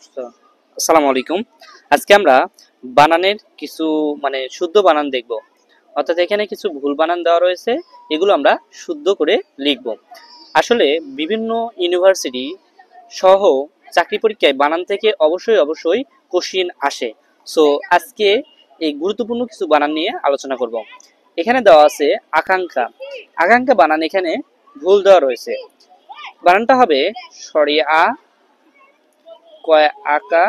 আসসালামু আলাইকুম। আজকে আমরা বানানের কিছু শুদ্ধ বানান দেখব। অর্থাৎ এখানে কিছু ভুল বানান দেওয়া রয়েছে, এগুলো আমরা শুদ্ধ করে লিখব। আসলে বিভিন্ন ইউনিভার্সিটি সহ চাকরি পরীক্ষায় বানান থেকে অবশ্যই কোশ্চিন আসে। সো আজকে এই গুরুত্বপূর্ণ কিছু বানান নিয়ে আলোচনা করব। এখানে দেওয়া আছে আকাঙ্ক্ষা। আকাঙ্ক্ষা বানান এখানে ভুল দেওয়া রয়েছে। বানানটা হবে সরিয়ে আ, কয় আকা,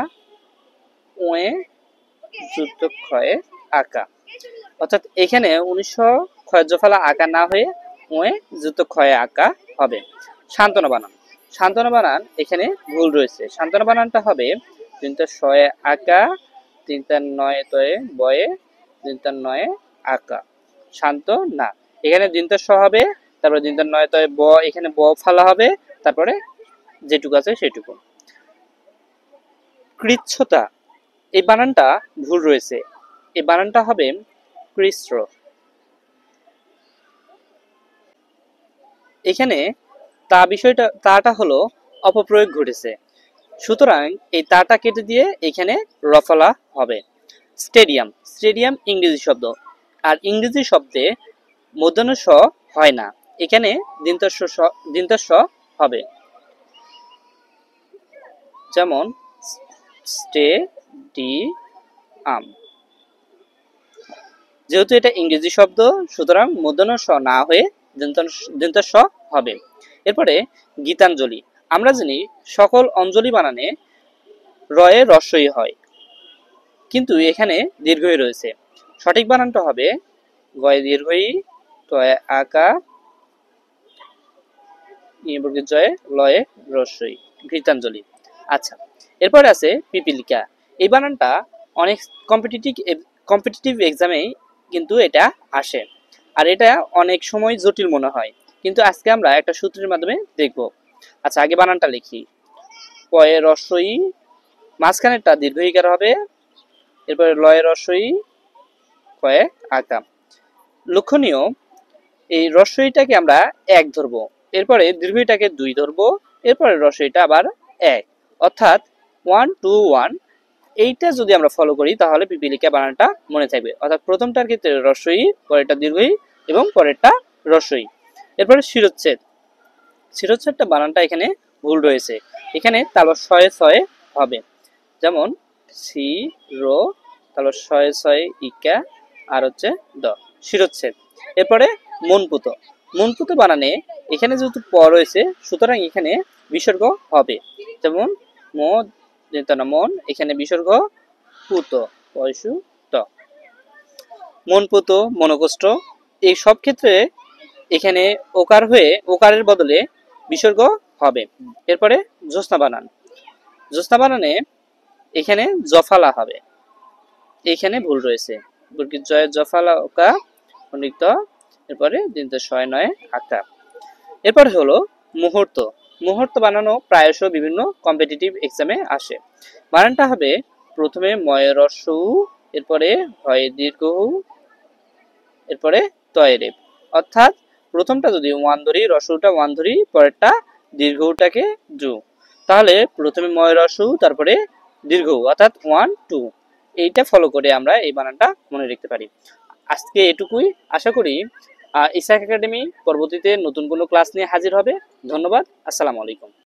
ওয়ে যুক্ত ক্ষয়ে আকা। অর্থাৎ এখানে 1900 ক্ষয় জফলা আকা না হয়ে ওয়ে যুক্ত ক্ষয়ে আকা হবে। সান্ত্বনা বানান। সান্ত্বনা বানান এখানে ভুল রয়েছে। সান্ত্বনা বানানটা হবে তিনটা শয়ে আকা, তিনটা নয় তয়ে বয়ে, তিনটা নয়ে আকা। শান্ত না, এখানে দিনটা স হবে, তারপরে দিনটা নয় তয়ে ব, এখানে ব ফালা হবে, তারপরে যেটুকু আছে সেটুকু। কৃচ্ছতা, এই বানানটা ভুল রয়েছে। এই বানানটা হবে কৃচ্ছ। এখানে তাটা হলো অপপ্রয়োগ ঘটেছে, সুতরাং এই তাটা কেটে দিয়ে এখানে রফলা হবে। স্টেডিয়াম। স্টেডিয়াম ইংরেজি শব্দ, আর ইংরেজি শব্দে মূর্ধন্য স হয় না, এখানে দীর্ঘ স হবে। যেমন স্টেডিয়াম, যেহেতু এটা ইংরেজি শব্দ সুতরাং মূর্ধন্য স না হয়ে দীর্ঘ স হবে। এরপরে গীতাঞ্জলি। আমরা জানি সকল অঞ্জলি বানানে রয়ে রস্বই হয়, কিন্তু এখানে দীর্ঘই রয়েছে। সঠিক বানানটা হবে গয়ে দীর্ঘই, টয়ে আকা, জয়ে লয়ে রস্বই, গীতাঞ্জলি। আচ্ছা, এরপরে আছে পিপিলিকা। এই বানানটা অনেক কম্পিটিটিভ এক্সামে কিন্তু এটা আসে, আর এটা অনেক সময় জটিল মনে হয়, কিন্তু আজকে আমরা একটা সূত্রের মাধ্যমে দেখব। আচ্ছা, আগে বানানটা লিখি। পয়ে রস্বই, মাঝখানেরটা দীর্ঘইকার হবে, এরপরে লয়ে রস্বই, কয়ে আকা। লক্ষণীয়, এই রস্বইটাকে আমরা এক ধরবো, এরপরে দীর্ঘইটাকে দুই ধরবো, এরপরে রস্বইটা আবার এক, অর্থাৎ 1 2 1। এইটা যদি আমরা ফলো করি তাহলে পিপিলিকা বানানটা মনে থাকবে। অর্থাৎ প্রথমটার ক্ষেত্রে রস্বই, পরেরটা দীর্ঘই এবং পরেরটা রস্বই। এরপরে শিরোচ্ছেদ। শিরোচ্ছেদটা বানানটা এখানে ভুল রয়েছে, এখানে তালব শয়ে ছয়ে হবে। যেমন সি রো, তালব শয়ে ছয়ে ইকা, আর হচ্ছে দ, শিরোচ্ছেদ। এরপরে মনপুত। মনপুত বানানে এখানে যেহেতু প রয়েছে সুতরাং এখানে বিসর্গ হবে। যেমন মন, এখানে বিসর্গ পুত, পয়সু ত। মনপুত, মনকষ্ট, এই সব ক্ষেত্রে এখানে ওকার হয়ে ওকারের বদলে বিসর্গ হবে। এরপরে জ্যোৎস্না বানান। জ্যোৎস্না বানানে এখানে জফালা হবে, এখানে ভুল রয়েছে। জয় জফালা ওকা অনিক্ত, এরপরে দিনতে শয় নয় আকা। এরপরে হলো মুহূর্ত। মুহূর্ত বানানো প্রায়শ বিভিন্ন কম্পিটিটিভ এক্সামে আসে। বানানটা হবে প্রথমে ময় রস্য, এরপরে হয় দীর্ঘ, এরপরে তয় রেপ। অর্থাৎ প্রথমটা যদি ওয়ান ধরি, রস্যটা ওয়ান ধরি, পরেরটা দীর্ঘটাকে জু, তাহলে প্রথমে ময় রস্য, তারপরে দীর্ঘ, অর্থাৎ 1 2। এইটা ফলো করে আমরা এই বানানটা মনে রাখতে পারি। আজকে এটুকুই। আশা করি ইসহাক একাডেমি পরবর্তীতে নতুন কোনো ক্লাস নিয়ে হাজির হবে। ধন্যবাদ। আসসালামু আলাইকুম।